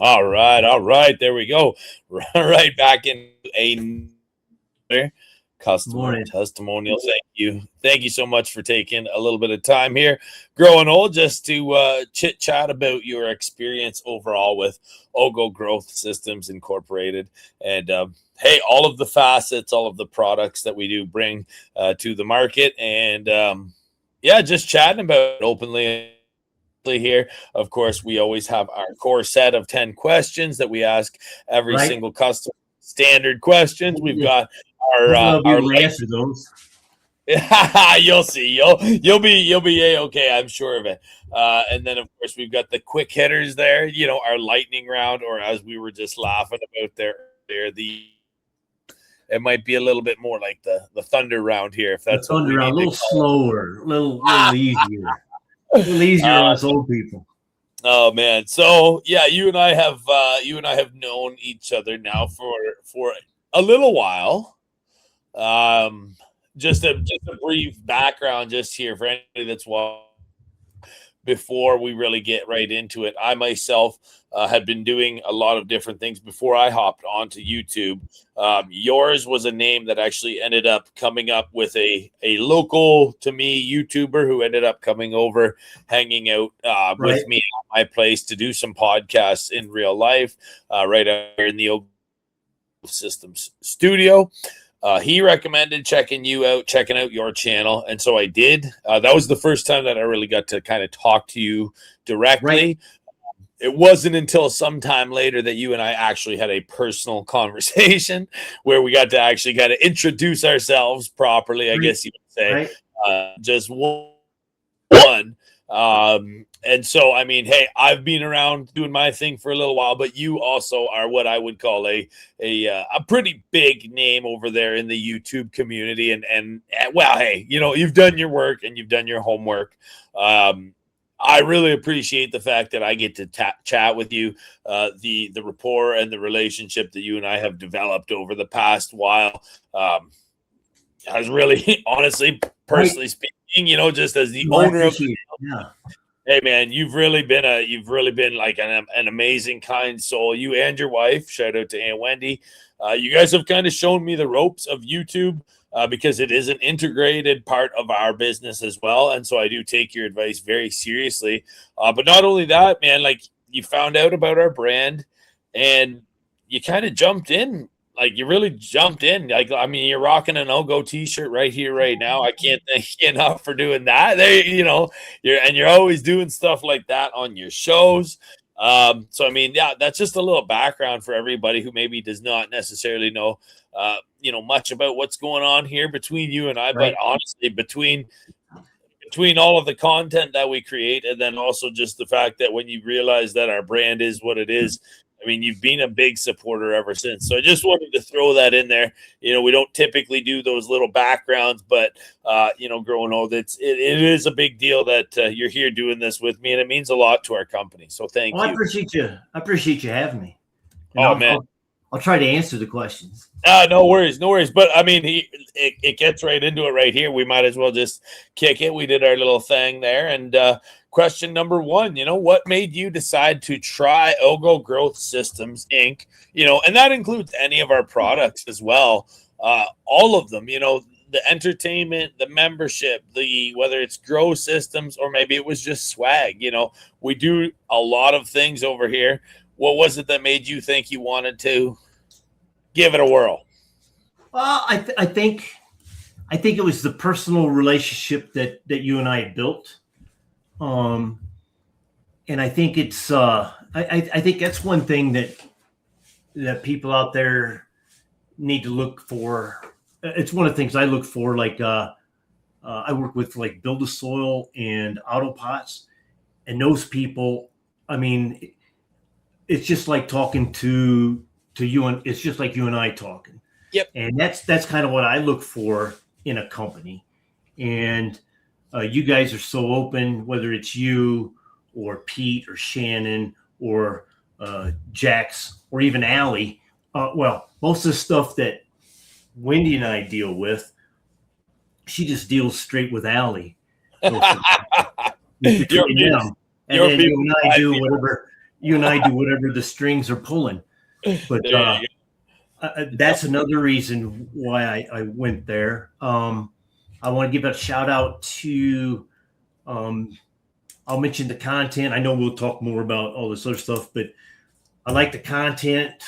All right. There we go. Right back in a customer testimonial. Thank you so much for taking a little bit of time here, Growing Old, just to chit chat about your experience overall with OGGO Growth Systems Incorporated, and hey, all of the facets, all of the products that we do bring to the market, and yeah, just chatting about it openly here. Of course, we always have our core set of 10 questions that we ask every single customer. Standard questions. We've got our answer those. You'll see. You'll be a-okay, I'm sure of it. And then of course we've got the quick hitters there, you know, our lightning round, or as we were just laughing about there, it might be a little bit more like the thunder round here, if that's the thunder round, a little slower, a little easier. A little easier on us old people. Oh man, so yeah, you and I have known each other now for a little while. Just a brief background, just here for anybody that's watching. Before we really get right into it, I myself had been doing a lot of different things before I hopped onto YouTube. Yours was a name that actually ended up coming up with a local to me YouTuber who ended up coming over, hanging out with me at my place to do some podcasts in real life, right out here in the OGGO Systems studio. He recommended checking out your channel, and so I did. That was the first time that I really got to kind of talk to you directly. It wasn't until sometime later that you and I actually had a personal conversation where we got to actually kind of introduce ourselves properly, I guess you would say. Just one. And so, I mean, hey, I've been around doing my thing for a little while, but you also are what I would call a pretty big name over there in the YouTube community. And well, hey, you know, you've done your work and you've done your homework. I really appreciate the fact that I get to chat with you, the rapport and the relationship that you and I have developed over the past while. Has really, honestly, personally speaking, you know, just as the owner of the hey man, you've really been like an amazing, kind soul. You and your wife, shout out to Aunt Wendy. You guys have kind of shown me the ropes of YouTube because it is an integrated part of our business as well. And so I do take your advice very seriously. But not only that, man, like you found out about our brand and you kind of jumped in. Like you really jumped in. Like, I mean, you're rocking an OGGO t-shirt right here, right now. I can't thank you enough for doing that. You know, you're always doing stuff like that on your shows. So I mean, yeah, that's just a little background for everybody who maybe does not necessarily know, you know, much about what's going on here between you and I. But honestly, between all of the content that we create, and then also just the fact that when you realize that our brand is what it is, I mean, you've been a big supporter ever since. So I just wanted to throw that in there. You know, we don't typically do those little backgrounds, but, you know, Growing Old, it is a big deal that you're here doing this with me, and it means a lot to our company. So thank you. I appreciate you having me. Man. I'll try to answer the questions. No worries. But I mean, it gets right into it right here. We might as well just kick it. We did our little thing there. And question number one, you know, what made you decide to try OGGO Growth Systems Inc.? You know, and that includes any of our products as well. All of them, you know, the entertainment, the membership, whether it's Grow Systems or maybe it was just swag. You know, we do a lot of things over here. What was it that made you think you wanted to give it a whirl? Well, I think it was the personal relationship that you and I had built. And I think it's I think that's one thing that people out there need to look for. It's one of the things I look for. Like I work with like Build a Soil and Autopots, and those people. I mean, it's just like talking to you, and it's just like you and I talking. Yep. And that's kind of what I look for in a company. And you guys are so open, whether it's you or Pete or Shannon or Jax or even Allie. Well, most of the stuff that Wendy and I deal with, she just deals straight with Allie. Between them. And then you and I do whatever. you and I do whatever the strings are pulling. But that's another reason why I went there. I want to give a shout out to, I'll mention the content. I know we'll talk more about all this other stuff, but I like the content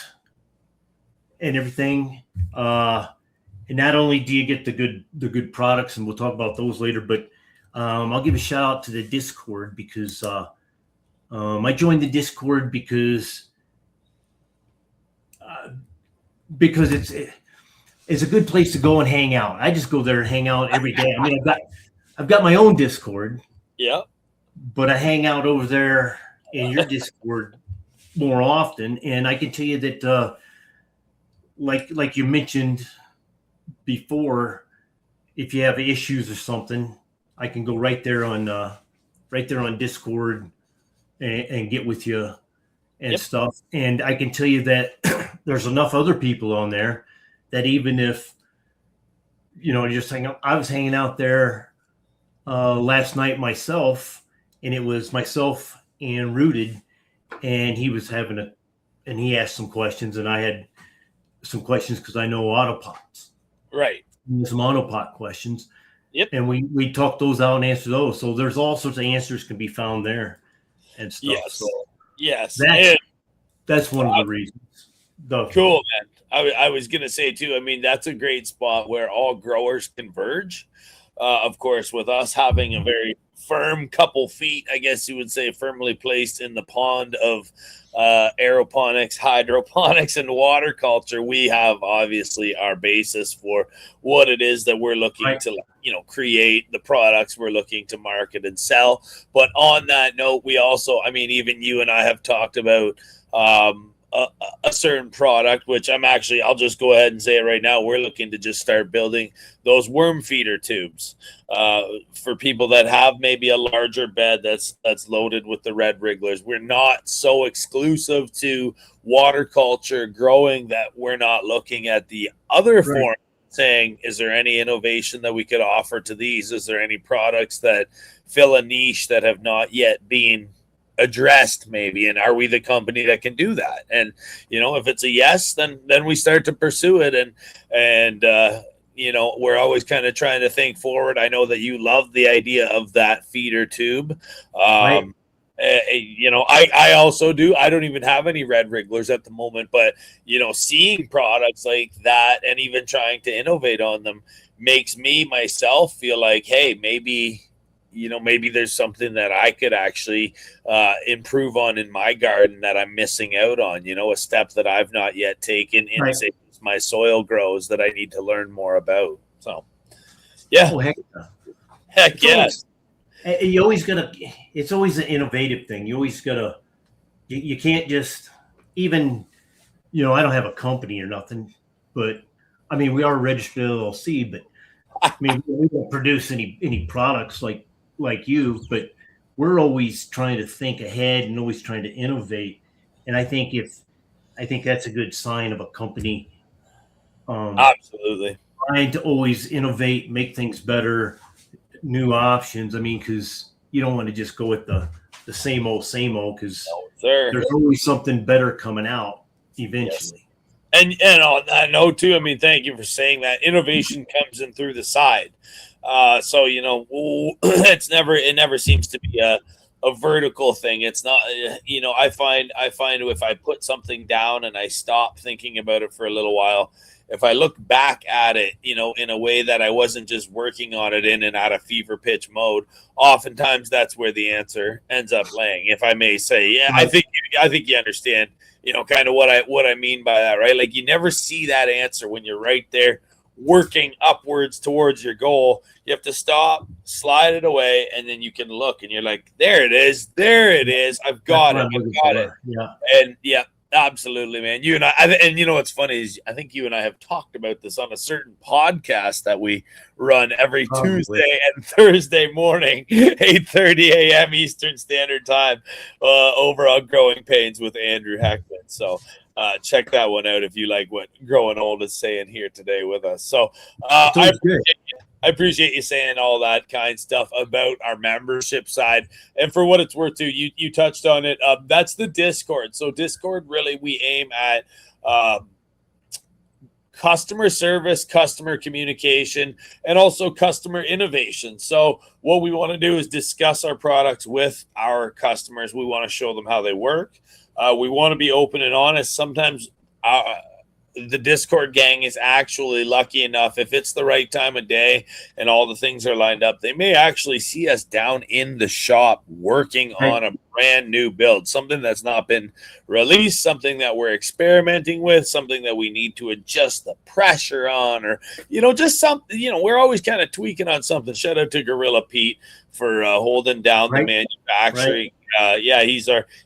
and everything. And not only do you get the good products, and we'll talk about those later, but I'll give a shout out to the Discord because I joined the Discord because it's a good place to go and hang out. I just go there and hang out every day. I mean, I've got my own Discord. Yeah. But I hang out over there in your Discord more often, and I can tell you that, like you mentioned before, if you have issues or something, I can go right there on Discord and get with you and stuff. And I can tell you that there's enough other people on there that even if just hang out, I was hanging out there last night myself, and it was myself and Rooted, and he was and he asked some questions, and I had some questions because I know autopots. Right. Some autopot questions. Yep. And we talked those out and answered those. So there's all sorts of answers can be found there and stuff. Yes. So yes. That's one of the reasons. Cool, man. I was going to say, too, I mean, that's a great spot where all growers converge. Of course, with us having a very firm couple feet, I guess you would say, firmly placed in the pond of aeroponics, hydroponics, and water culture, we have obviously our basis for what it is that we're looking to, create, the products we're looking to market and sell. But on that note, we also, I mean, even you and I have talked about a certain product, which I'll just go ahead and say it right now. We're looking to just start building those worm feeder tubes for people that have maybe a larger bed that's loaded with the red wrigglers. We're not so exclusive to water culture growing that we're not looking at the other form, saying, is there any innovation that we could offer to these? Is there any products that fill a niche that have not yet been addressed, maybe, and are we the company that can do that? And if it's a yes, then we start to pursue it, and we're always kind of trying to think forward. I know that you love the idea of that feeder tube. Right. I also do. I don't even have any red wrigglers at the moment, but seeing products like that and even trying to innovate on them makes me myself feel like, hey, maybe there's something that I could actually improve on in my garden that I'm missing out on, a step that I've not yet taken in say, my soil grows that I need to learn more about. So, yeah. Oh, heck yes. You always gotta, it's always an innovative thing. You always gotta, you can't just, even, I don't have a company or nothing, but I mean, we are a registered LLC, but I mean, we don't produce any products like you, but we're always trying to think ahead and always trying to innovate. And I think that's a good sign of a company. Absolutely. Trying to always innovate, make things better, new options. I mean, because you don't want to just go with the same old, because there's always something better coming out eventually. Yes. And on that note too, I mean, thank you for saying that. Innovation comes in through the side. So it never seems to be a vertical thing. It's not, I find if I put something down and I stop thinking about it for a little while, if I look back at it, in a way that I wasn't just working on it in and out of fever pitch mode, oftentimes that's where the answer ends up laying. If I may say, yeah, I think you understand, kind of what I mean by that, right? Like, you never see that answer when you're right there working upwards towards your goal. You have to stop, slide it away, and then you can look and you're like, there it is. I've got it. Yeah. And yeah, absolutely, man. You and I, and what's funny is I think you and I have talked about this on a certain podcast that we run every Tuesday and Thursday morning, 8:30 a.m. Eastern Standard Time, over on Growing Pains with Andrew Heckman. So check that one out if you like what GrowinOld is saying here today with us. So I appreciate you. I appreciate you saying all that kind of stuff about our membership side. And for what it's worth, too, you touched on it. That's the Discord. So Discord, really, we aim at customer service, customer communication, and also customer innovation. So what we want to do is discuss our products with our customers. We want to show them how they work. We want to be open and honest. Sometimes the Discord gang is actually lucky enough, if it's the right time of day and all the things are lined up, they may actually see us down in the shop working on a brand new build, something that's not been released, something that we're experimenting with, something that we need to adjust the pressure on, or, just something, we're always kind of tweaking on something. Shout out to Gorilla Pete for holding down the manufacturing.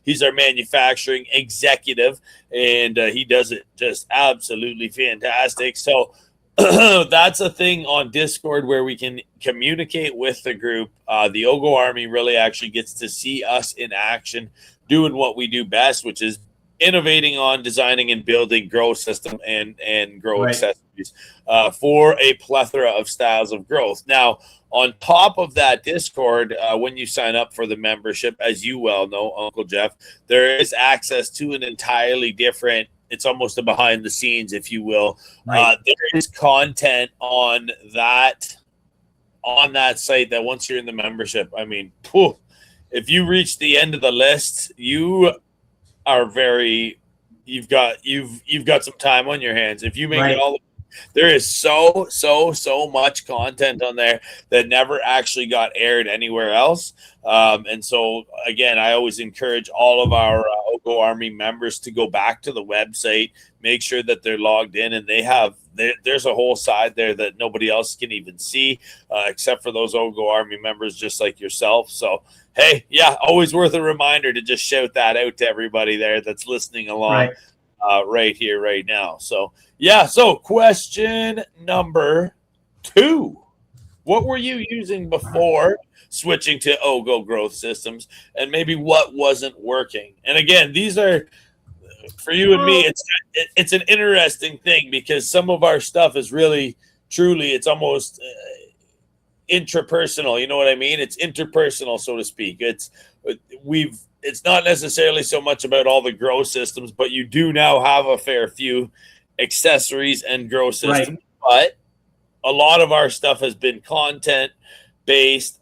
He's our manufacturing executive, and he does it just absolutely fantastic. So that's a thing on Discord where we can communicate with the group. The OGGO Army really actually gets to see us in action, doing what we do best, which is innovating on designing and building grow system and grow accessories for a plethora of styles of growth. Now, on top of that Discord, when you sign up for the membership, as you well know, Uncle Jeff, there is access to an entirely different, it's almost a behind the scenes, if you will. There is content on that site that once you're in the membership, I mean, if you reach the end of the list, you are you've got some time on your hands. If you make it all, there is so much content on there that never actually got aired anywhere else. And so again, I always encourage all of our OGGO Army members to go back to the website, make sure that they're logged in, and there's a whole side there that nobody else can even see, except for those OGGO Army members, just like yourself. So, hey, always worth a reminder to just shout that out to everybody there that's listening along right here, right now. So, so question number 2. What were you using before switching to OGGO growth systems, and maybe what wasn't working? And again, these are for you and me. It's an interesting thing because some of our stuff is really, truly, it's almost intrapersonal. You know what I mean? It's interpersonal, so to speak. It's not necessarily so much about all the grow systems, but you do now have a fair few accessories and grow systems. But a lot of our stuff has been content based,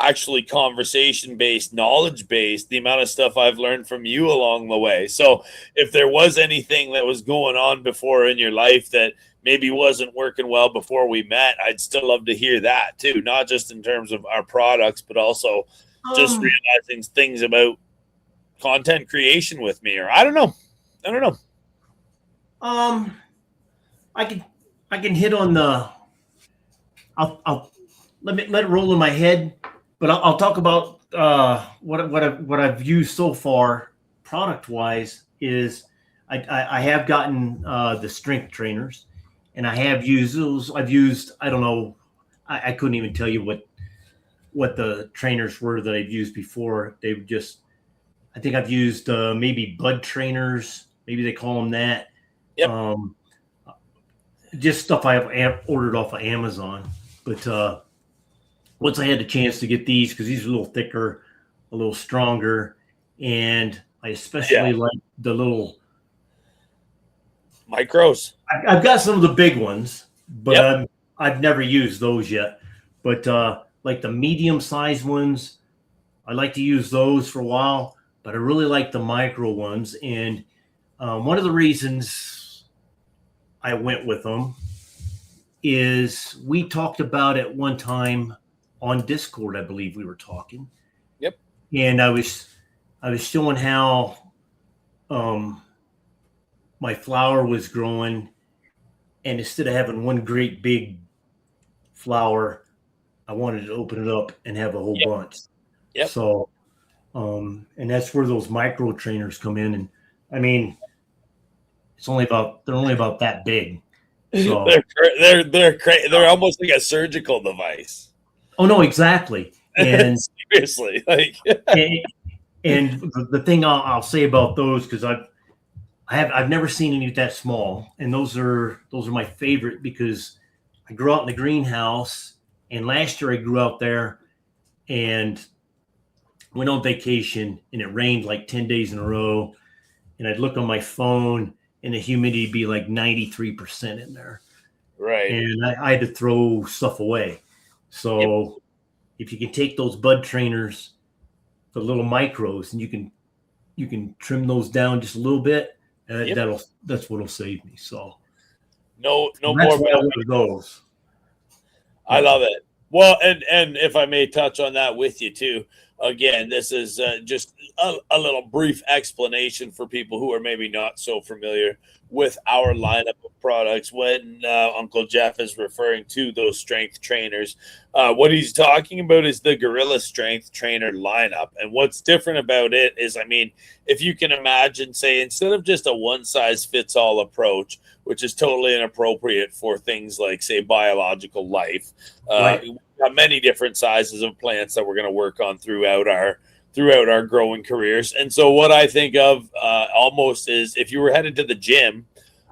actually conversation based, knowledge based, the amount of stuff I've learned from you along the way. So if there was anything that was going on before in your life that maybe wasn't working well before we met, I'd still love to hear that too. Not just in terms of our products, but also just realizing things about content creation with me, or I don't know. I can hit on the. I'll let it roll in my head, but I'll talk about what I've used so far, product wise. Is I have gotten the strength trainers, and I have used those. I've used, I don't know, I couldn't even tell you what the trainers were that I've used before. They were just, I think I've used maybe bud trainers, maybe they call them that. Yep. Just stuff I have ordered off of Amazon. But once I had the chance to get these, because these are a little thicker, a little stronger, and I especially like the little micros. I've got some of the big ones, but I've never used those yet. But like the medium-sized ones, I like to use those for a while, but I really like the micro ones. And one of the reasons I went with them is we talked about it one time on Discord. I believe we were talking. Yep. And I was showing how my flower was growing, and instead of having one great big flower, I wanted to open it up and have a whole bunch. Yep. So, and that's where those micro trainers come in. And I mean, they're only about that big. So they're almost like a surgical device. Oh no, exactly. And seriously, like, and the thing I'll say about those, because I've never seen any that small, and those are my favorite because I grew out in the greenhouse, and last year I grew out there and went on vacation, and it rained like 10 days in a row. And I'd look on my phone and the humidity would be like 93% in there. Right. And I had to throw stuff away. So if you can take those bud trainers, the little micros, and you can trim those down just a little bit, that's what'll save me. So no that's more why I ordered those. I love it. Well, and if I may touch on that with you too, again, this is just a little brief explanation for people who are maybe not so familiar with our lineup of products. When Uncle Jeff is referring to those strength trainers, what he's talking about is the Gorilla Strength Trainer lineup. And what's different about it is, I mean, if you can imagine, say, instead of just a one-size-fits-all approach, which is totally inappropriate for things like, say, biological life, Right. we've got many different sizes of plants that we're going to work on throughout our growing careers. And so what I think of almost is, if you were headed to the gym,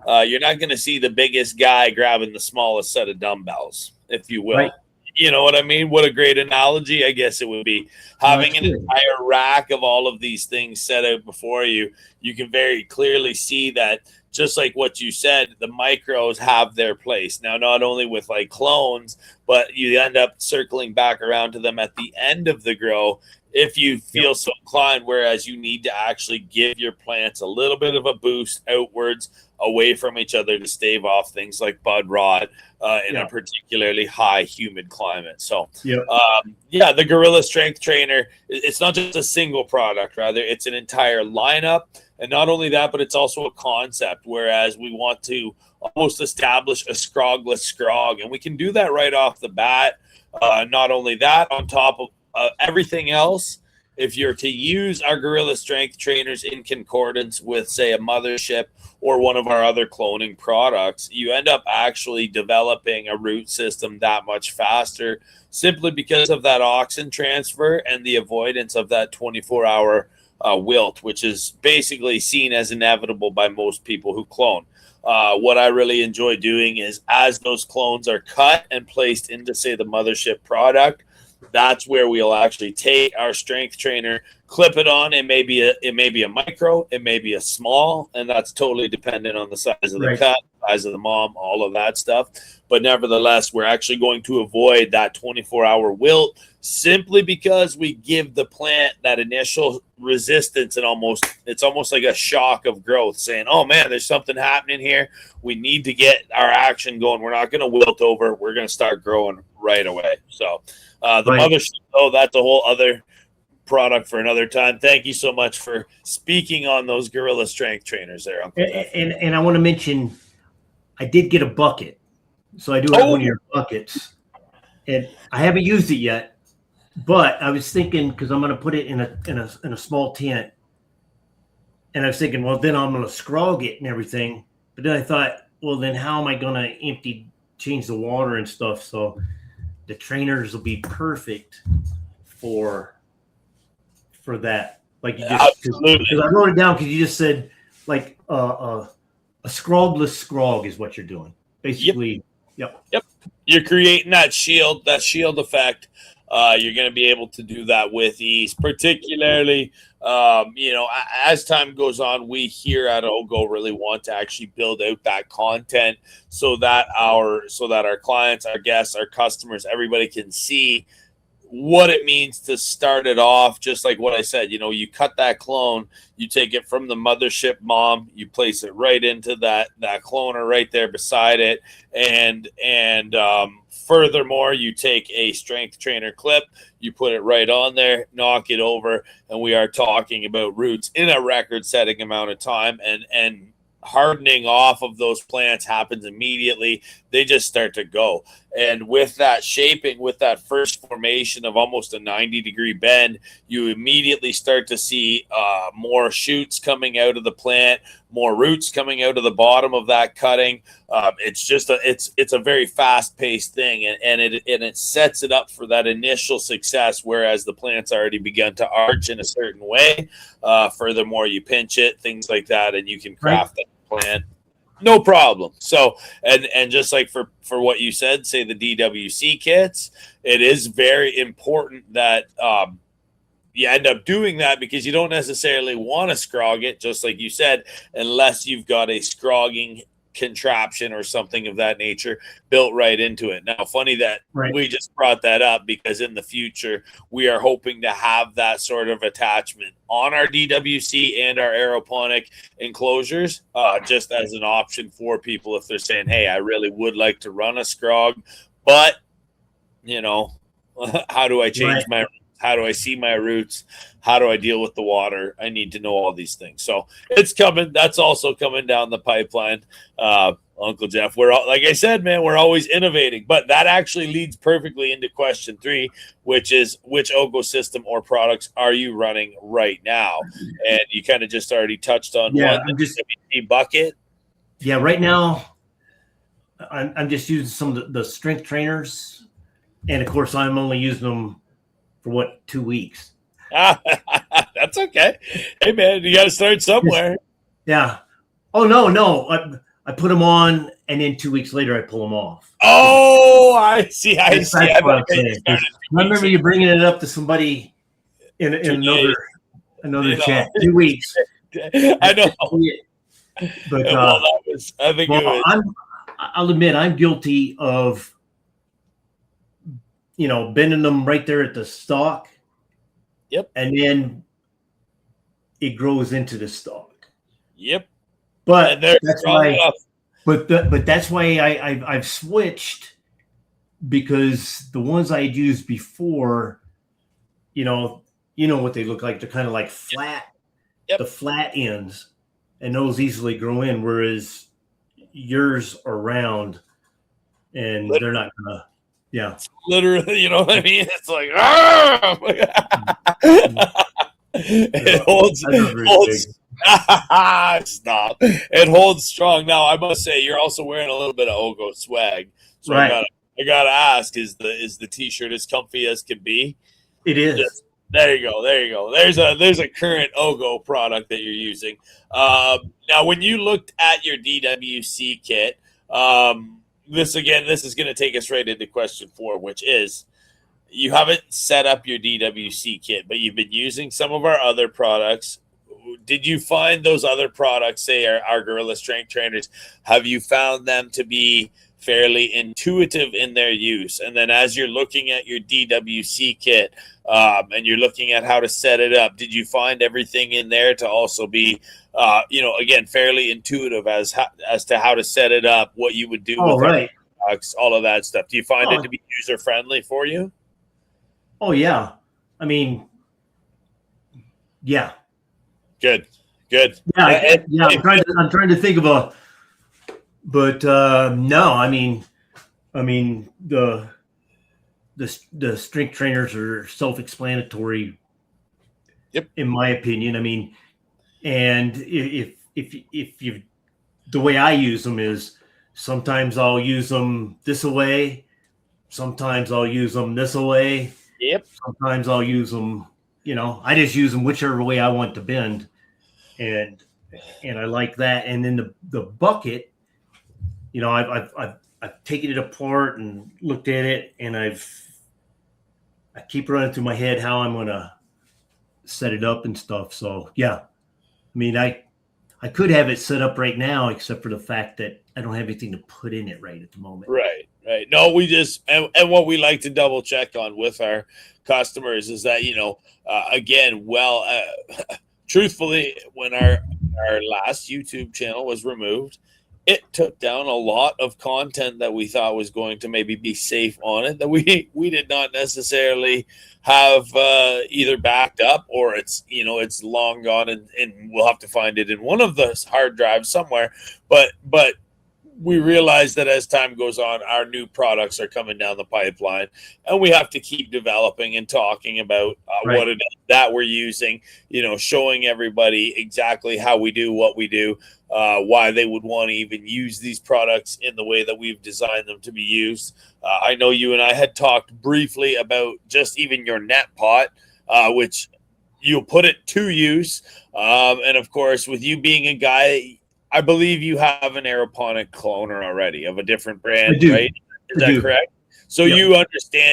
you're not going to see the biggest guy grabbing the smallest set of dumbbells, if you will. Right. You know what I mean? What a great analogy. I guess it would be having an entire rack of all of these things set out before you. You can very clearly see that, just like what you said, the micros have their place. Now, not only with like clones, but you end up circling back around to them at the end of the grow if you feel so inclined, whereas you need to actually give your plants a little bit of a boost outwards away from each other to stave off things like bud rot in a particularly high humid climate. So the Gorilla Strength Trainer, it's not just a single product, rather it's an entire lineup. And not only that, but it's also a concept, whereas we want to almost establish a scrogless scrog, and we can do that right off the bat. Not only that, on top of everything else, if you're to use our Gorilla Strength Trainers in concordance with, say, a mothership or one of our other cloning products, you end up actually developing a root system that much faster, simply because of that auxin transfer and the avoidance of that 24-hour wilt, which is basically seen as inevitable by most people who clone. What I really enjoy doing is, as those clones are cut and placed into, say, the mothership product, that's where we'll actually take our strength trainer, clip it on. It may be a micro, it may be a small, and that's totally dependent on the size of the cut, size of the mom, all of that stuff. But nevertheless, we're actually going to avoid that 24-hour wilt, simply because we give the plant that initial resistance, and it's almost like a shock of growth, saying, oh man, there's something happening here. We need to get our action going. We're not going to wilt over. We're going to start growing right away. So mothership, that's a whole other product for another time. Thank you so much for speaking on those Gorilla Strength Trainers there, Uncle Jeff. And I want to mention, I did get a bucket. So I do have one of your buckets. And I haven't used it yet, but I was thinking, because I'm going to put it in a small tent, and I was thinking, well, then I'm going to scrog it and everything. But then I thought, well, then how am I going to change the water and stuff? So the trainers will be perfect for that. Like you just, because I wrote it down, because you just said like a scrogless scrog is what you're doing, basically. Yep. You're creating that shield effect. You're going to be able to do that with ease, particularly, as time goes on, we here at OGGO really want to actually build out that content so that our clients, our guests, our customers, everybody can see what it means to start it off. Just like what I said, you cut that clone, you take it from the mothership mom, you place it right into that cloner right there beside it. And furthermore, you take a strength trainer clip, you put it right on there, knock it over, and we are talking about roots in a record-setting amount of time, and hardening off of those plants happens immediately. They just start to go. And with that shaping, with that first formation of almost a 90-degree bend, you immediately start to see more shoots coming out of the plant, more roots coming out of the bottom of that cutting. It's a very fast-paced thing, and it sets it up for that initial success, whereas the plant's already begun to arch in a certain way. Furthermore, you pinch it, things like that, and you can craft that plant No problem. So, and just like for what you said, say the DWC kits, it is very important that you end up doing that because you don't necessarily want to scrog it, just like you said, unless you've got a scrogging contraption or something of that nature built right into it. Now, funny that Right. we just brought that up because in the future we are hoping to have that sort of attachment on our DWC and our aeroponic enclosures, just as an option for people if they're saying, "Hey, I really would like to run a scrog, but you know, how do I change Right. my how do I see my roots? How do I deal with the water? I need to know all these things." So it's coming. That's also coming down the pipeline. Uncle Jeff, like I said, man, we're always innovating. But that actually leads perfectly into question 3, which is which OGGO system or products are you running right now? And you kind of just already touched on Yeah, one, I'm just the bucket. yeah. Right now, I'm just using some of the strength trainers, and of course, I'm only using them for what 2 weeks. That's okay. Hey, man, you got to start somewhere. Yeah. Oh no. I put them on, and then 2 weeks later, I pull them off. Oh, I see. I see. That's I what I'm thought you saying. started I remember you bringing it up to somebody in today. another You know, chat. 2 weeks. I know. But Well, that was. I think it well, was. I'll admit I'm guilty of bending them right there at the stalk. Yep. And then it grows into the stalk. Yep. But that's why. Enough. But that's why I've switched, because the ones I had used before, you know what they look like. They're kind of like flat, Yep. the flat ends, and those easily grow in. Whereas yours are round, and they're not gonna. Yeah. Literally, you know what I mean? It's like, it holds stop. It holds strong. Now, I must say, you're also wearing a little bit of OGGO swag. So right. I gotta ask, is the t-shirt as comfy as can be? It is. There you go. There's a current OGGO product that you're using. Now, when you looked at your DWC kit, this is going to take us right into question 4, which is you haven't set up your DWC kit, but you've been using some of our other products. Did you find those other products, say our Gorilla Strength Trainers, have you found them to be fairly intuitive in their use? And then as you're looking at your DWC kit and you're looking at how to set it up, did you find everything in there to also be, again, fairly intuitive as to how to set it up, what you would do with right. products, all of that stuff? Do you find it to be user-friendly for you? Oh, yeah. I mean, yeah. Good. Yeah, I'm trying to think of but no, I mean the strength trainers are self-explanatory. Yep. In my opinion, I mean, and if you, the way I use them is sometimes I'll use them this way, sometimes I'll use them this way. Yep. Sometimes I'll use them. I just use them whichever way I want to bend, and I like that. And then the bucket, I've taken it apart and looked at it, and I keep running through my head how I'm gonna set it up and stuff. So yeah, I mean, I could have it set up right now, except for the fact that I don't have anything to put in it right at the moment. Right. No, we just and what we like to double check on with our customers is that again, truthfully, when our last YouTube channel was removed, it took down a lot of content that we thought was going to maybe be safe on it that we did not necessarily have either backed up, or it's long gone and we'll have to find it in one of the hard drives somewhere. But we realize that as time goes on, our new products are coming down the pipeline, and we have to keep developing and talking about what it is that we're using, showing everybody exactly how we do what we do, why they would want to even use these products in the way that we've designed them to be used. I know you and I had talked briefly about just even your net pot, which you'll put it to use. And of course, with you being a guy, I believe you have an aeroponic cloner already of a different brand, I do. right? Is I that do. correct? So Yep.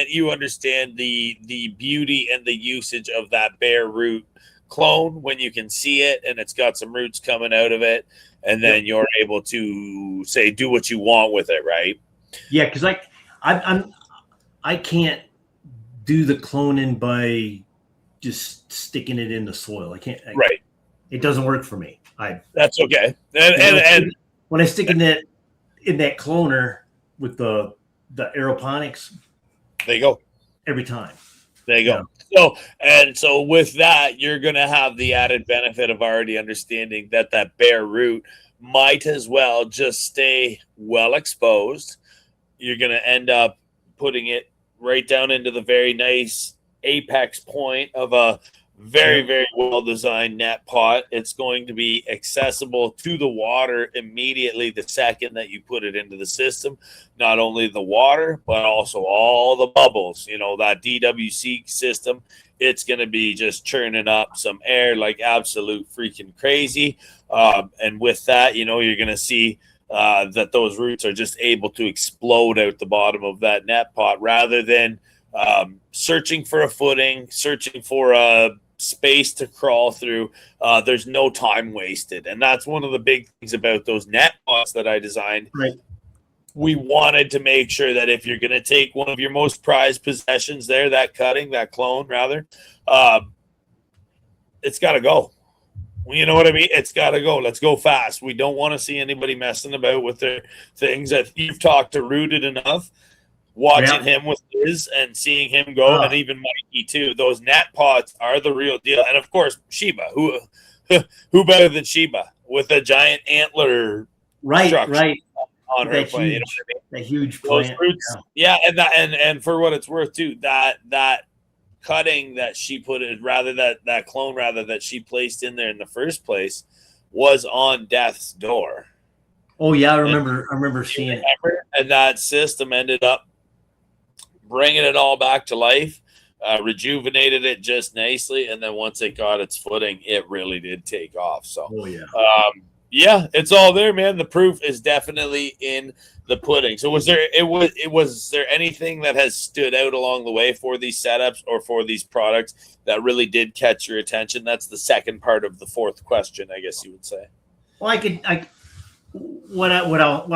you understand the beauty and the usage of that bare root clone when you can see it and it's got some roots coming out of it, and then you're able to say do what you want with it, right? Yeah, because I can't do the cloning by just sticking it in the soil. I can't. Right. It doesn't work for me. That's okay. And when I stick in that cloner with the aeroponics, there you go. every time. There you go. So with that, you're going to have the added benefit of already understanding that bare root might as well just stay well exposed. You're going to end up putting it right down into the very nice apex point of a very, very well designed net pot. It's going to be accessible to the water immediately the second that you put it into the system. Not only the water, but also all the bubbles. You know, that DWC system, it's going to be just churning up some air like absolute freaking crazy. And with that, you know, you're going to see that those roots are just able to explode out the bottom of that net pot rather than searching for a footing, searching for a space to crawl through. There's no time wasted, and that's one of the big things about those net pots that I designed. Right. We wanted to make sure that if you're going to take one of your most prized possessions there, that clone rather, it's got to go. You know what I mean? It's got to go. Let's go fast. We don't want to see anybody messing about with their things. That you've talked to Rooted enough, watching him with his and seeing him go, and even Mikey too. Those net pots are the real deal. And of course, Sheba, who better than Sheba with a giant antler structure on her plant? You know what I mean? That huge plant. Roots, and for what it's worth too, that cutting that she put it that clone that she placed in there in the first place was on death's door. Oh yeah, I remember seeing it. And that system ended up bringing it all back to life, rejuvenated it just nicely, and then once it got its footing, it really did take off. So it's all there, man. The proof is definitely in the pudding. So was there anything that has stood out along the way for these setups or for these products that really did catch your attention? That's the second part of the fourth question, I guess you would say. Well, what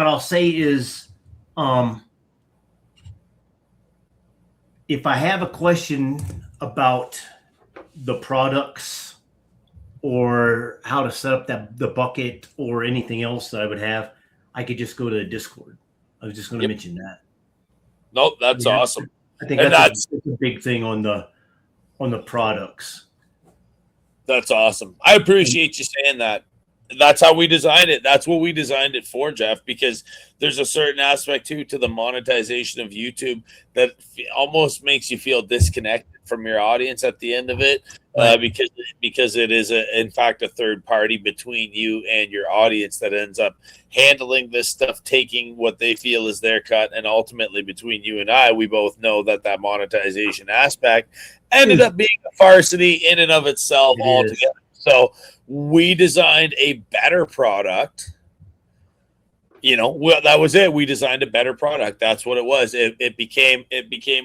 I'll say is, if I have a question about the products or how to set up the bucket or anything else that I would have, I could just go to the Discord. I was just going to mention that. Nope, that's awesome. I think that's a big thing on the products. That's awesome. I appreciate you saying that. That's how we designed it. That's what we designed it for, Jeff, because there's a certain aspect too to the monetization of YouTube that almost makes you feel disconnected from your audience at the end of it, because it is in fact a third party between you and your audience that ends up handling this stuff, taking what they feel is their cut, and ultimately between you and I, we both know that monetization aspect ended up being a varsity in and of itself altogether. So we designed a better product. You know, that was it. We designed a better product. That's what it was. It became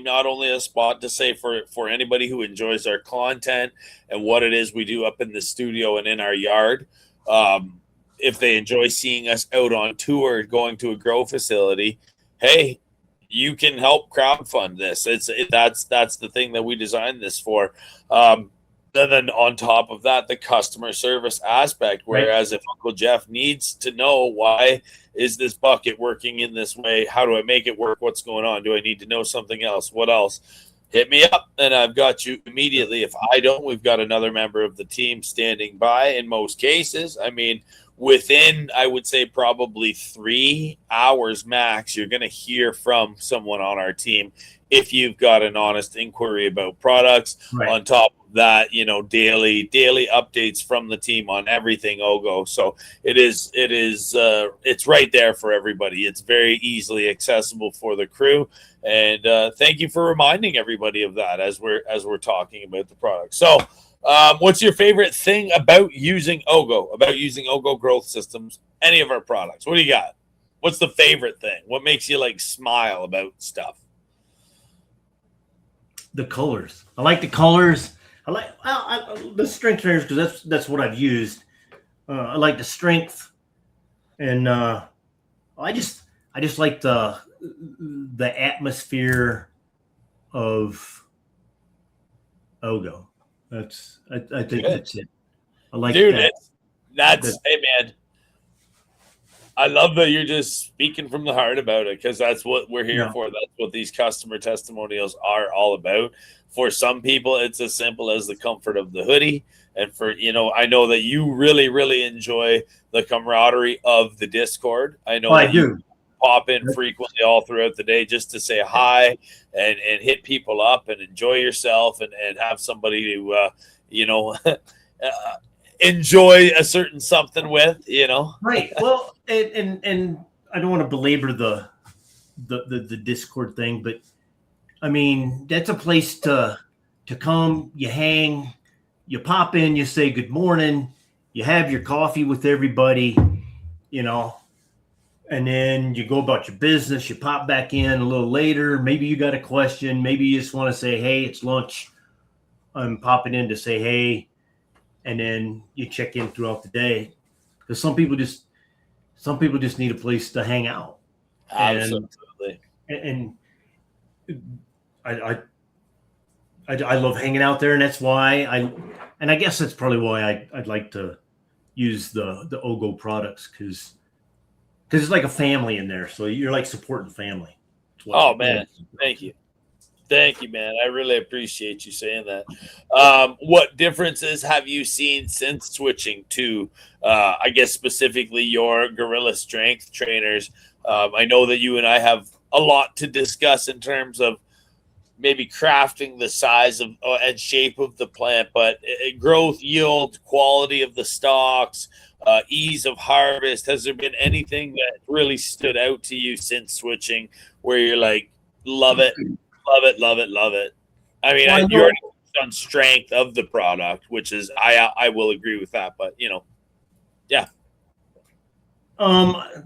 not only a spot to say for anybody who enjoys our content and what it is we do up in the studio and in our yard. If they enjoy seeing us out on tour, going to a grow facility, hey, you can help crowdfund this. That's the thing that we designed this for. And then on top of that, the customer service aspect, whereas if Uncle Jeff needs to know why is this bucket working in this way, how do I make it work, what's going on, do I need to know something else, what else, hit me up and I've got you immediately. If I don't, we've got another member of the team standing by in most cases. I mean, within, I would say probably 3 hours max, you're going to hear from someone on our team if you've got an honest inquiry about products. On top of that, you know, daily updates from the team on everything OGGO. So it's right there for everybody. It's very easily accessible for the crew. And thank you for reminding everybody of that as we're talking about the product. So What's your favorite thing about using OGGO, about using OGGO Growth Systems, any of our products? What do you got? What's the favorite thing? What makes you like smile about stuff? The colors. I like the colors. I like the strength trainers because that's what I've used. I like the strength, and I just like the atmosphere of OGGO. I think that's it. I like Dude, that. Hey man, I love that you're just speaking from the heart about it, because that's what we're here for. That's what these customer testimonials are all about. For some people, it's as simple as the comfort of the hoodie. And for, I know that you really, really enjoy the camaraderie of the Discord. I know that you pop in frequently all throughout the day just to say hi and hit people up and enjoy yourself and have somebody to, enjoy a certain something with, Right. Well, and I don't want to belabor the Discord thing, but I mean, that's a place to come, you hang, you pop in, you say good morning, you have your coffee with everybody, and then you go about your business, you pop back in a little later, maybe you got a question, maybe you just want to say, hey, it's lunch, I'm popping in to say hey, and then you check in throughout the day, because some people just need a place to hang out. Absolutely. And I love hanging out there, and that's why I guess that's probably why I'd like to use the OGGO products, because it's like a family in there, so you're like supporting family. Oh man, thank you. Thank you, man. I really appreciate you saying that. What differences have you seen since switching to, I guess, specifically your Gorilla Strength Trainers? I know that you and I have a lot to discuss in terms of maybe crafting the size of and shape of the plant, but growth, yield, quality of the stalks, ease of harvest. Has there been anything that really stood out to you since switching where you're like, love it? Love it, love it, love it. I mean, you already on strength of the product, which is I will agree with that, but yeah. I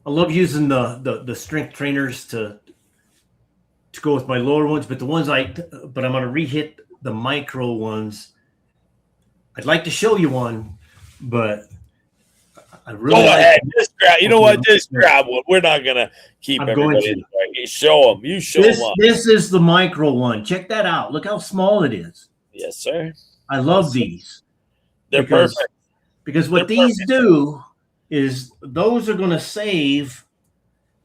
love using the strength trainers to go with my lower ones, but I'm gonna re-hit the micro ones. I'd like to show you one, but I really go ahead. Just grab, just grab one. We're not gonna keep everybody. Show them. You show them up. This is the micro one. Check that out. Look how small it is. Yes, sir. I love these. They're perfect. Because what these do is those are going to save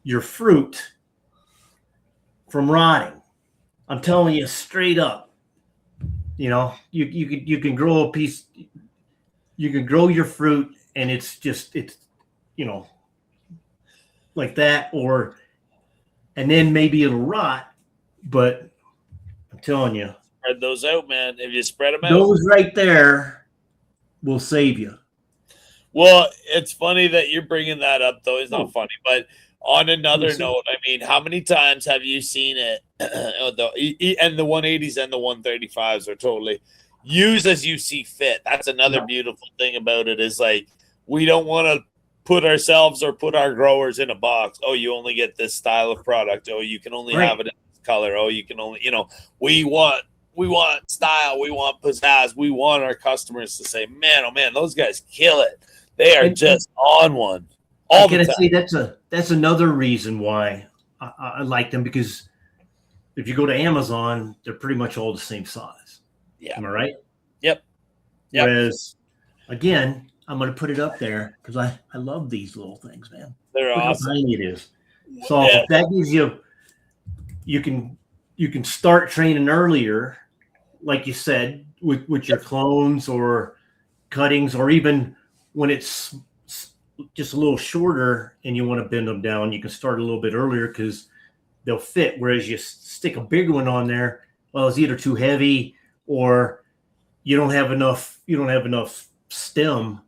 your fruit from rotting. I'm telling you straight up. You can grow a piece. You can grow your fruit, and it's like that, and then maybe it'll rot. But I'm telling you, spread those out, man. If you spread them out, those right there will save you. Well, it's funny that you're bringing that up, though. It's not funny, but on another note, I mean, how many times have you seen it? And the 180s and the 135s are totally use as you see fit. That's another beautiful thing about it, is like, we don't want to put ourselves or put our growers in a box. Oh, you only get this style of product. Oh, you can only have it in this color. Oh, you can only, we want style. We want pizzazz. We want our customers to say, man, oh man, those guys kill it. They are just on one all the time. See, that's another reason why I like them, because if you go to Amazon, they're pretty much all the same size. Yeah. Am I right? Yep. Whereas, again, I'm going to put it up there because I love these little things, man. They're awesome. How tiny it is. So if that gives you can start training earlier, like you said, with your clones or cuttings, or even when it's just a little shorter and you want to bend them down, you can start a little bit earlier because they'll fit. Whereas you stick a bigger one on there, well, it's either too heavy or you don't have enough stem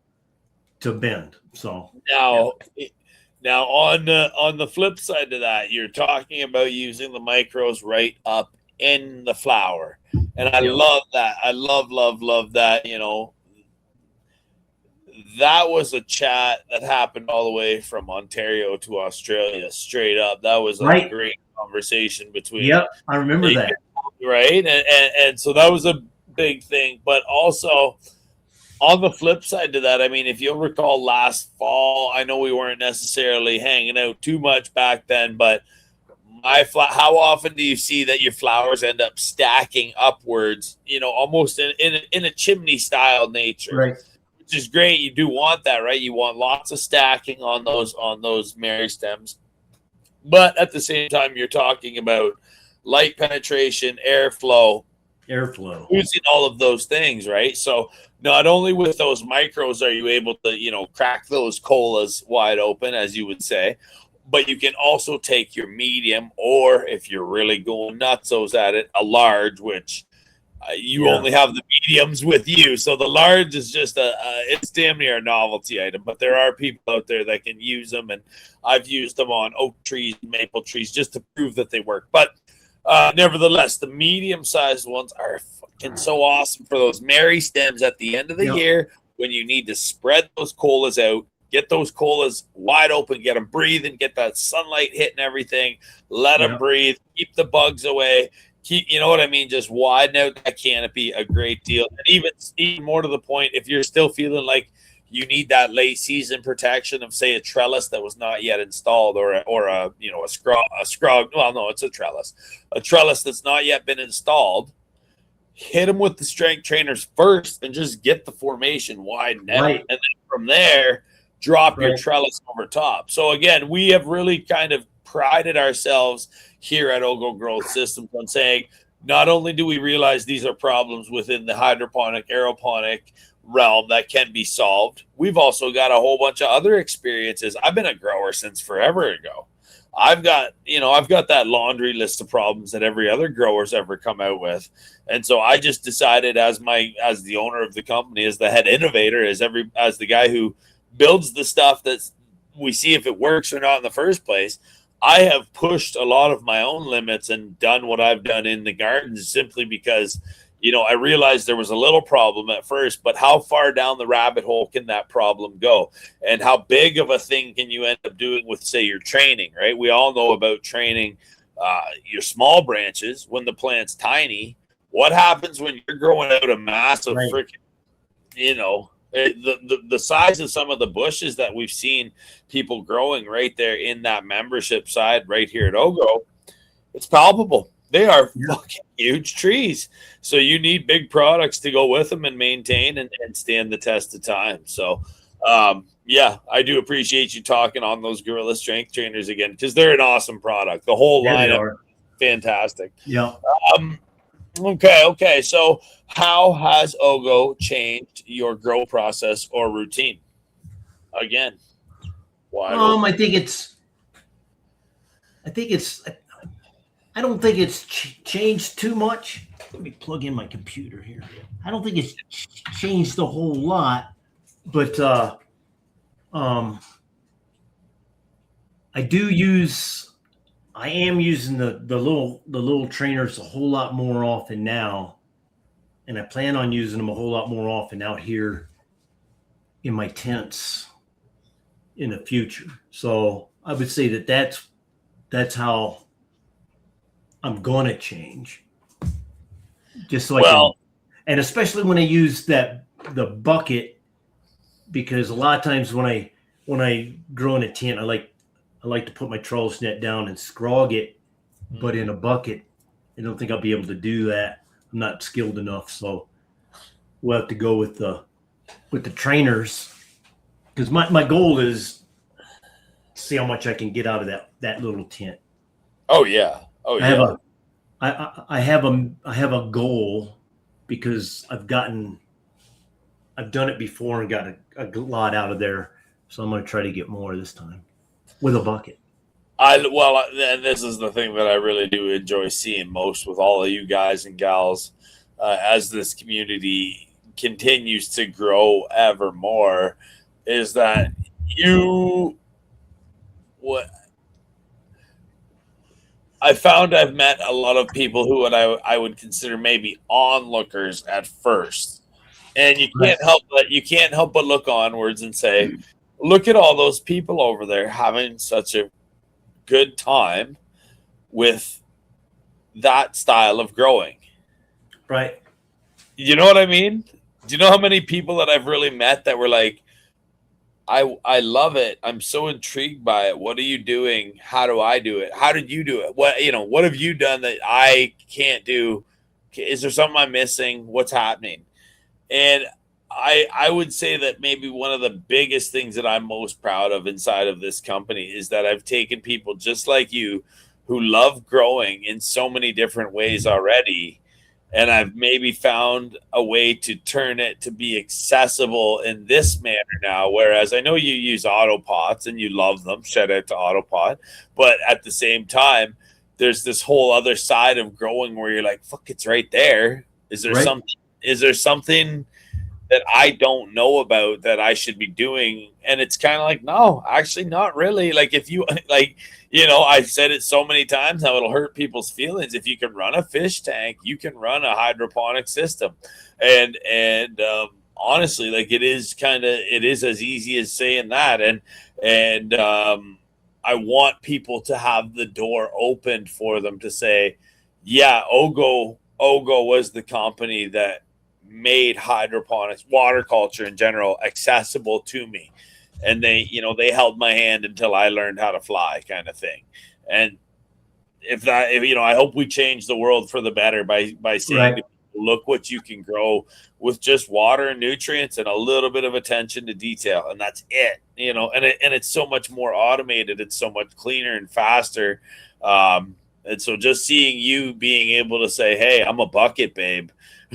to bend. So now on the flip side of that, you're talking about using the micros right up in the flower. And I Yep. love that. I love that. You know, that was a chat that happened all the way from Ontario to Australia, straight up. That was a Right. great conversation between, Yep. I remember that. right? And so that was a big thing. But also, on the flip side to that, I mean, if you'll recall last fall, I know we weren't necessarily hanging out too much back then, but how often do you see that your flowers end up stacking upwards, you know, almost in a chimney style nature, Right. which is great. You do want that, right? You want lots of stacking on those Mary stems. But at the same time, you're talking about light penetration, airflow, losing all of those things, right? So not only with those micros are you able to, you know, crack those colas wide open, as you would say, but you can also take your medium, or if you're really going nutsos at it, a large, which you only have the mediums with you. So the large is just it's damn near a novelty item, but there are people out there that can use them. And I've used them on oak trees, maple trees, just to prove that they work. But nevertheless, the medium-sized ones are fucking so awesome for those Mary stems at the end of the year when you need to spread those colas out, get those colas wide open, get them breathing, get that sunlight hitting everything, let them breathe, keep the bugs away, keep, you know what I mean, just widen out that canopy a great deal. And even more to the point, if you're still feeling like you need that late season protection of, say, a trellis that was not yet installed, or a you know, a scrog. Well, no, it's a trellis that's not yet been installed. Hit them with the strength trainers first, and just get the formation widened out, and then from there, drop your trellis over top. So again, we have really kind of prided ourselves here at OGGO Growth Systems on saying, not only do we realize these are problems within the hydroponic, aeroponic realm that can be solved, we've also got a whole bunch of other experiences. I've been a grower since forever ago. I've got that laundry list of problems that every other grower's ever come out with. And so I just decided, as the owner of the company, as the head innovator, as the guy who builds the stuff that we see if it works or not in the first place, I have pushed a lot of my own limits and done what I've done in the gardens simply because, you know, I realized there was a little problem at first, but how far down the rabbit hole can that problem go? And how big of a thing can you end up doing with, say, your training, right? We all know about training your small branches when the plant's tiny. What happens when you're growing out a massive freaking, you know, the size of some of the bushes that we've seen people growing right there in that membership side right here at OGGO, it's palpable. They are fucking huge trees. So you need big products to go with them and maintain and stand the test of time. So, I do appreciate you talking on those Gorilla Strength Trainers again, because they're an awesome product. The whole lineup, fantastic. Yeah. Okay. So how has OGGO changed your grow process or routine? Again, I don't think it's changed too much. Let me plug in my computer here. I don't think it's changed a whole lot, but I am using the little trainers a whole lot more often now, and I plan on using them a whole lot more often out here in my tents in the future. So I would say that's how I'm gonna change. Just so and especially when I use the bucket, because a lot of times when I grow in a tent, I like to put my trellis net down and scrog it, but in a bucket, I don't think I'll be able to do that. I'm not skilled enough, so we'll have to go with the trainers, because my goal is to see how much I can get out of that little tent. I have a goal, because I've done it before and got a lot out of there, so I'm going to try to get more this time with a bucket. And this is the thing that I really do enjoy seeing most with all of you guys and gals, as this community continues to grow ever more, is that I found I've met a lot of people who I would consider maybe onlookers at first, and Right. you can't help but look onwards and say, look at all those people over there having such a good time with that style of growing. Right. You know what I mean? Do you know how many people that I've really met that were like, I love it. I'm so intrigued by it. What are you doing? How do I do it? How did you do it? What have you done that I can't do? Is there something I'm missing? What's happening? And I would say that maybe one of the biggest things that I'm most proud of inside of this company is that I've taken people just like you who love growing in so many different ways already, and I've maybe found a way to turn it to be accessible in this manner now. Whereas I know you use auto pots and you love them, shout out to Autopot, but at the same time, there's this whole other side of growing where you're like, fuck, it's right there. Is there Right. something? Is there something that I don't know about that I should be doing? And it's kind of like, no, actually not really. Like if you like, I've said it so many times how it'll hurt people's feelings. If you can run a fish tank, you can run a hydroponic system. And honestly, like it is as easy as saying that. And I want people to have the door opened for them to say, yeah, OGGO was the company that made hydroponics, water culture in general, accessible to me. And they held my hand until I learned how to fly, kind of thing. And if I hope we change the world for the better by saying, Right. to people, look what you can grow with just water and nutrients and a little bit of attention to detail. And that's it, and it's so much more automated. It's so much cleaner and faster. And so just seeing you being able to say, hey, I'm a bucket, babe,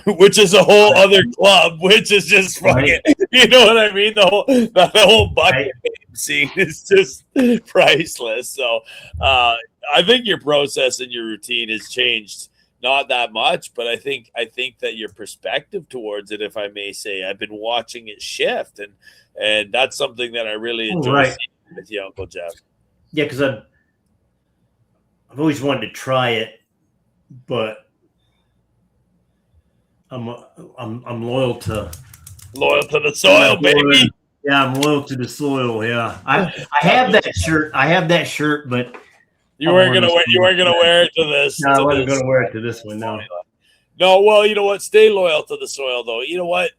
which is a whole other club, which is just fucking, you know what I mean? The whole bucket scene is just priceless. So I think your process and your routine has changed not that much, but I think that your perspective towards it, if I may say, I've been watching it shift, and that's something that I really enjoy seeing with you, Uncle Jeff. Yeah, because I've always wanted to try it, but I'm loyal to the soil, baby. Yeah, I'm loyal to the soil. Yeah, I have that shirt. I have that shirt, but you weren't gonna wear it to this. No, I wasn't gonna wear it to this one. No. No, well, you know what? Stay loyal to the soil, though. You know what?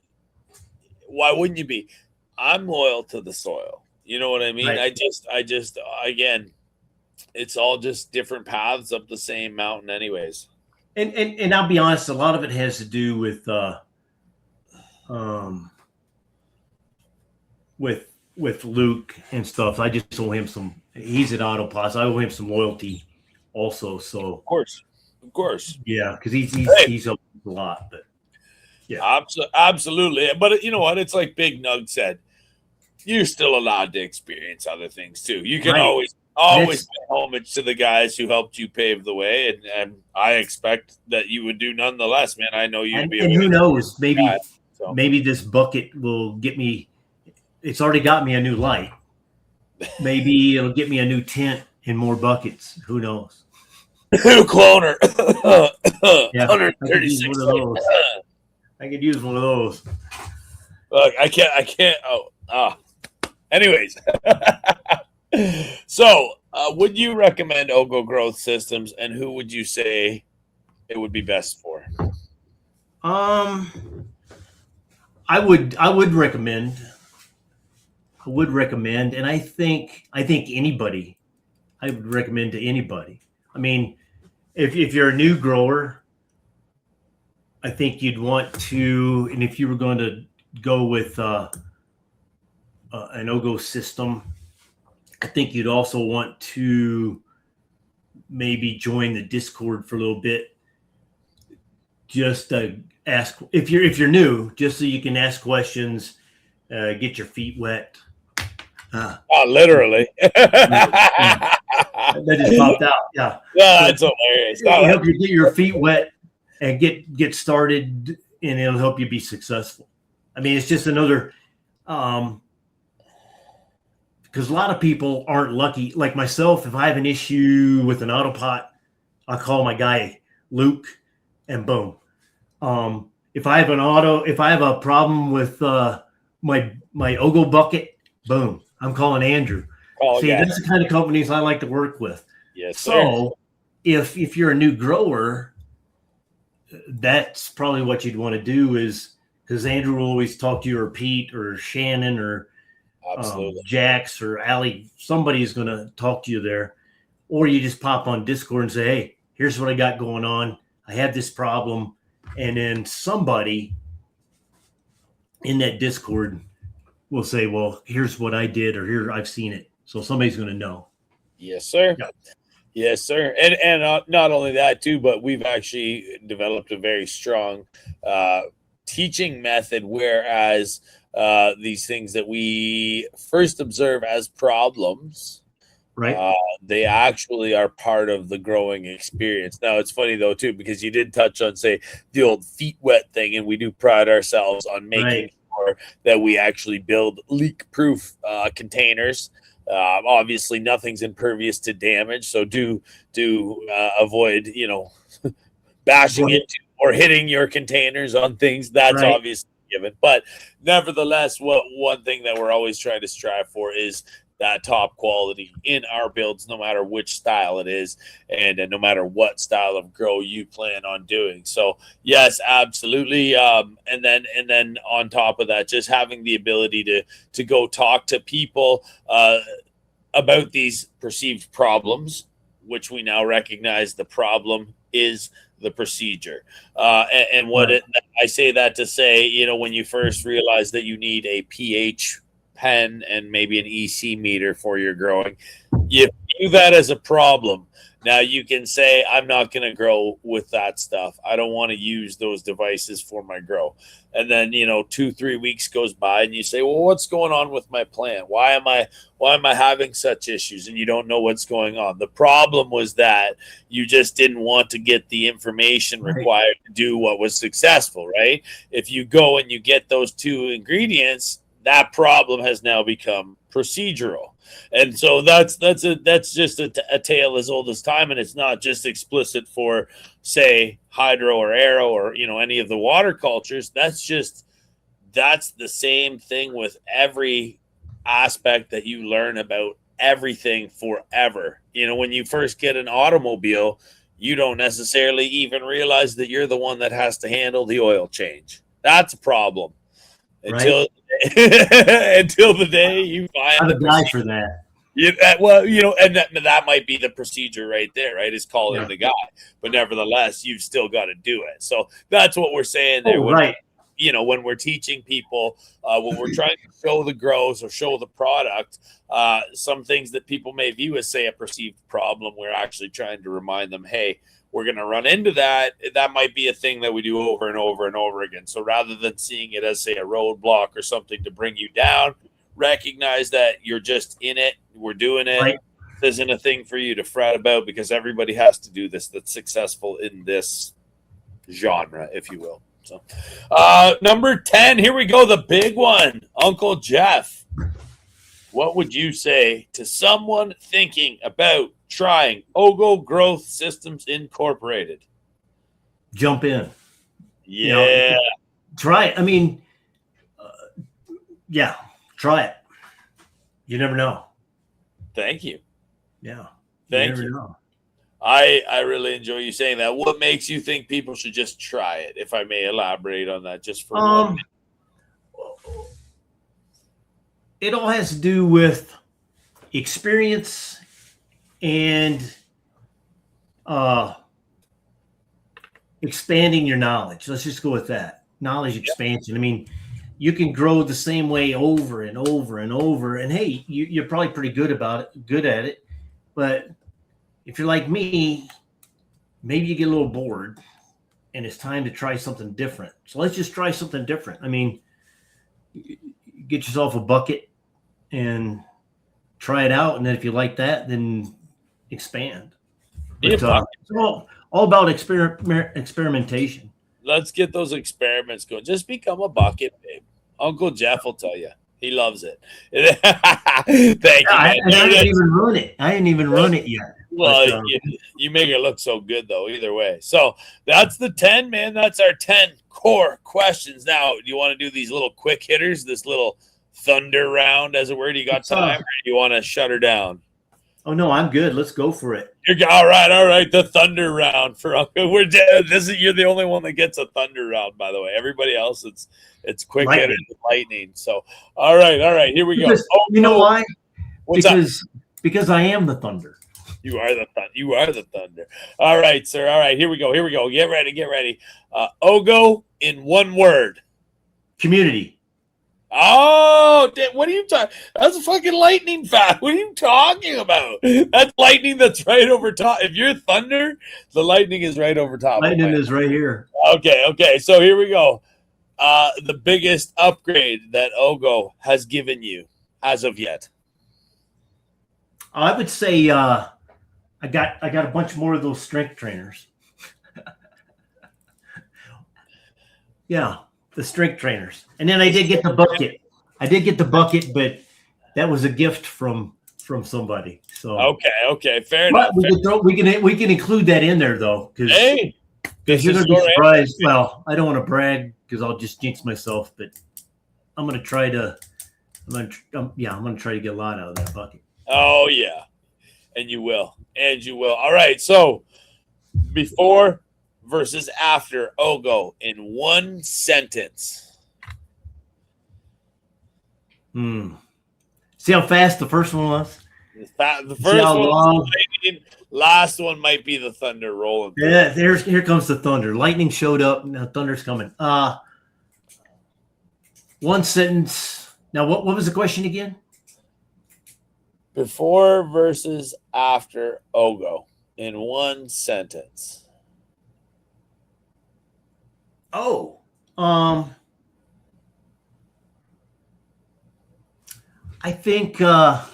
Why wouldn't you be? I'm loyal to the soil. You know what I mean? Right. I just again, it's all just different paths up the same mountain, anyways. And I'll be honest, a lot of it has to do with Luke and stuff. I just owe him some. He's at Autopots. I owe him some loyalty, also. So of course, yeah, because he's a lot, but yeah, absolutely. But you know what? It's like Big Nug said. You're still allowed to experience other things too. You can always pay homage to the guys who helped you pave the way, and I expect that you would do nonetheless, man. I know you'd be. And who knows? Maybe this bucket will get me. It's already got me a new light. Maybe it'll get me a new tent and more buckets. Who knows? New cloner. Yeah, 136. I could use one of those. Look, I can't. Anyways. So, would you recommend OGGO growth systems, and who would you say it would be best for? I would recommend. And I think anybody. I would recommend to anybody. I mean, if you're a new grower, I think you'd want to, and if you were going to go with an OGGO system, I think you'd also want to maybe join the Discord for a little bit, just to ask if you're new, just so you can ask questions, get your feet wet. Literally. That just popped out. Yeah. Yeah, that's hilarious. It'll help you get your feet wet and get started, and it'll help you be successful. I mean, it's just another, because a lot of people aren't lucky. Like myself, if I have an issue with an autopot, I call my guy Luke, and boom. If I have a problem with my OGGO bucket, boom, I'm calling Andrew. See, that's the kind of companies I like to work with. Yes, so if you're a new grower, that's probably what you'd want to do, is because Andrew will always talk to you, or Pete or Shannon or Jax or Allie. Somebody's going to talk to you there. Or you just pop on Discord and say, hey, here's what I got going on. I have this problem. And then somebody in that Discord will say, well, here's what I did, or here, I've seen it. So somebody's going to know. Yes, sir. Yeah. Yes, sir. And not only that too, but we've actually developed a very strong teaching method, whereas these things that we first observe as problems, right, they actually are part of the growing experience. Now, it's funny though too, because you did touch on, say, the old feet wet thing, and we do pride ourselves on making sure that we actually build leak-proof containers. Obviously, nothing's impervious to damage, so do avoid, bashing into or hitting your containers on things. That's obviously given. But nevertheless, one thing that we're always trying to strive for is that top quality in our builds, no matter which style it is, and no matter what style of grow you plan on doing. So yes, absolutely. And then on top of that, just having the ability to go talk to people about these perceived problems, which we now recognize the problem is the procedure. And I say that to say, when you first realize that you need a pH pen and maybe an EC meter for your growing, you view that as a problem. Now you can say, I'm not going to grow with that stuff. I don't want to use those devices for my grow. And then, 2-3 weeks goes by and you say, well, what's going on with my plant? Why am I having such issues? And you don't know what's going on. The problem was that you just didn't want to get the information required to do what was successful, right? If you go and you get those two ingredients, that problem has now become procedural. And so that's just a tale as old as time. And it's not just explicit for, say, hydro or aero or, any of the water cultures. That's the same thing with every aspect that you learn about everything forever. When you first get an automobile, you don't necessarily even realize that you're the one that has to handle the oil change. That's a problem. Until the day you find the guy for that. And that might be the procedure right there, right? Is calling the guy, but nevertheless, you've still got to do it. So that's what we're saying there. When we're teaching people, when we're trying to show the grows or show the product, some things that people may view as, say, a perceived problem, we're actually trying to remind them, hey, we're going to run into that. That might be a thing that we do over and over and over again. So rather than seeing it as, say, a roadblock or something to bring you down, recognize that you're just in it. We're doing it. This isn't a thing for you to fret about, because everybody has to do this that's successful in this genre, if you will. So, number 10, here we go. The big one, Uncle Jeff. What would you say to someone thinking about trying OGGO Growth Systems Incorporated? Jump in. Yeah. Try it. I mean, try it. You never know. Thank you. Yeah. Thank you. Know. I really enjoy you saying that. What makes you think people should just try it? If I may elaborate on that just for a moment. It all has to do with experience and expanding your knowledge. Let's just go with that. Knowledge expansion. I mean, you can grow the same way over and over and over. And hey, you're probably pretty good at it. But if you're like me, maybe you get a little bored and it's time to try something different. So let's just try something different. I mean, get yourself a bucket and try it out. And then if you like that, then expand. But, it's all about experimentation. Let's get those experiments going. Just become a bucket, babe. Uncle Jeff will tell you. He loves it. Thank you, man. I didn't even run it. I didn't even run it yet. Well, But you make it look so good, though, either way. So that's the 10, man. That's our 10 core questions. Now, do you want to do these little quick hitters, this little thunder round, as it were? Do you got time, or do you want to shut her down? oh, no, I'm good. Let's go for it. All right. The thunder round for Uncle. You're the only one that gets a thunder round, by the way. Everybody else, it's quick hitters and lightning. So, all right. Here we go. You know why? What's because I am the thunder. You are the thunder. All right, sir. All right, here we go. Get ready. OGGO in one word. Community. Oh, what are you talking? That's a fucking lightning fast. What are you talking about? That's lightning that's right over top. If you're thunder, the lightning is right over top. Lightning is right here. Okay. So here we go. The biggest upgrade that OGGO has given you as of yet. I would say I got a bunch more of those strength trainers. Yeah, the strength trainers. And then I did get the bucket. But that was a gift from somebody. So okay, fair enough. We can include that in there though, because you're gonna be surprised. Well, I don't want to brag because I'll just jinx myself, but I'm gonna try to get a lot out of that bucket. Oh yeah, and you will. All right, so before versus after OGGO in one sentence. See how fast the first one was? The first one was lightning. Last one might be the thunder rolling. Yeah, here comes the thunder. Lightning showed up. Now thunder's coming. One sentence. Now, what was the question again? Before versus after OGGO in one sentence. Oh, I think. Well,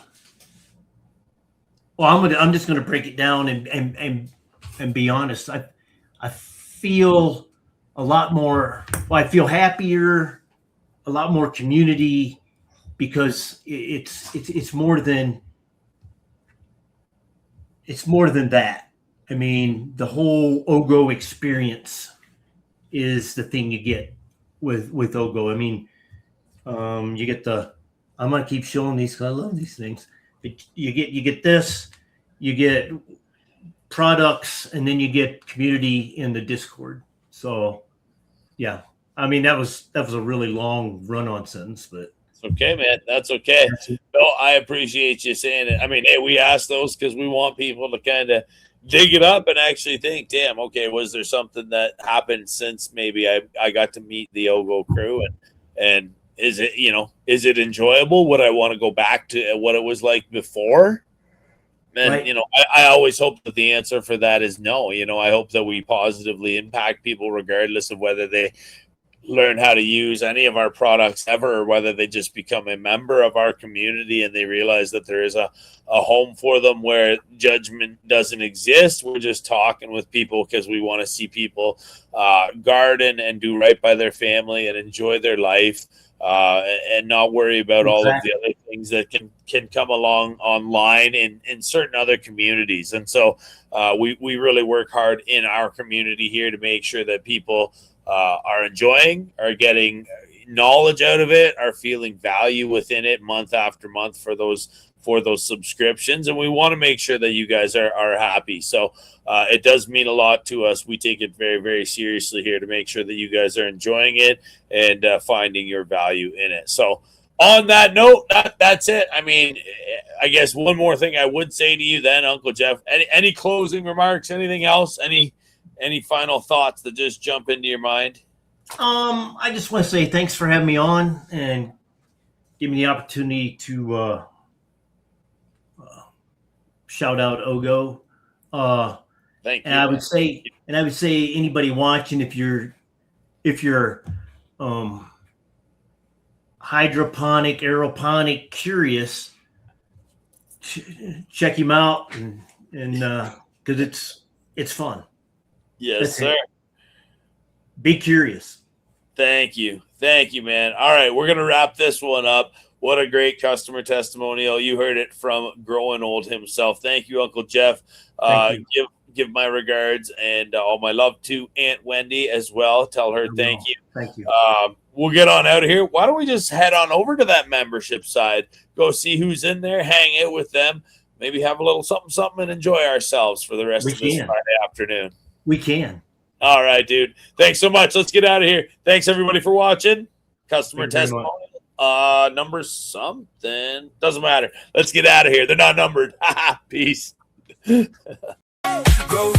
I'm just gonna break it down and be honest. I feel a lot more. Well, I feel happier, a lot more community, because it's more than that. I mean, the whole OGGO experience is the thing you get with OGGO. I mean, you get I'm gonna keep showing these because I love these things. But you get this, you get products, and then you get community in the Discord. So, yeah, I mean that was a really long run-on sentence, but it's okay, man. That's okay. No, I appreciate you saying it. I mean, hey, we ask those because we want people to kind of dig it up and actually think, damn, okay, was there something that happened since maybe I got to meet the OGGO crew, and is it enjoyable? Would I want to go back to what it was like before? And, right. I always hope that the answer for that is no. I hope that we positively impact people regardless of whether they learn how to use any of our products ever, or whether they just become a member of our community and they realize that there is a home for them where judgment doesn't exist. We're just talking with people because we want to see people garden and do right by their family and enjoy their life, and not worry about all of the other things that can come along online in certain other communities. And so we really work hard in our community here to make sure that people are enjoying, are getting knowledge out of it, are feeling value within it month after month for those subscriptions. And we want to make sure that you guys are happy. So it does mean a lot to us. We take it very, very seriously here to make sure that you guys are enjoying it and finding your value in it. So on that note, that's it. I mean, I guess one more thing I would say to you then, Uncle Jeff, any closing remarks, anything else, any final thoughts that just jump into your mind? I just want to say thanks for having me on and give me the opportunity to shout out OGGO. Thank you. And I would say anybody watching, if you're hydroponic, aeroponic curious, check him out and because it's fun. Yes, sir. Be curious. Thank you, man. All right, we're going to wrap this one up. What a great customer testimonial. You heard it from GrowinOld himself. Thank you, Uncle Jeff. Thank you. Give my regards and all my love to Aunt Wendy as well. Tell her thank you. Thank you. We'll get on out of here. Why don't we just head on over to that membership side, go see who's in there, hang out with them, maybe have a little something, and enjoy ourselves for the rest of this Friday afternoon. We can. All right, dude. Thanks so much. Let's get out of here. Thanks, everybody, for watching. Customer testimonial. Number something. Doesn't matter. Let's get out of here. They're not numbered. Peace. Go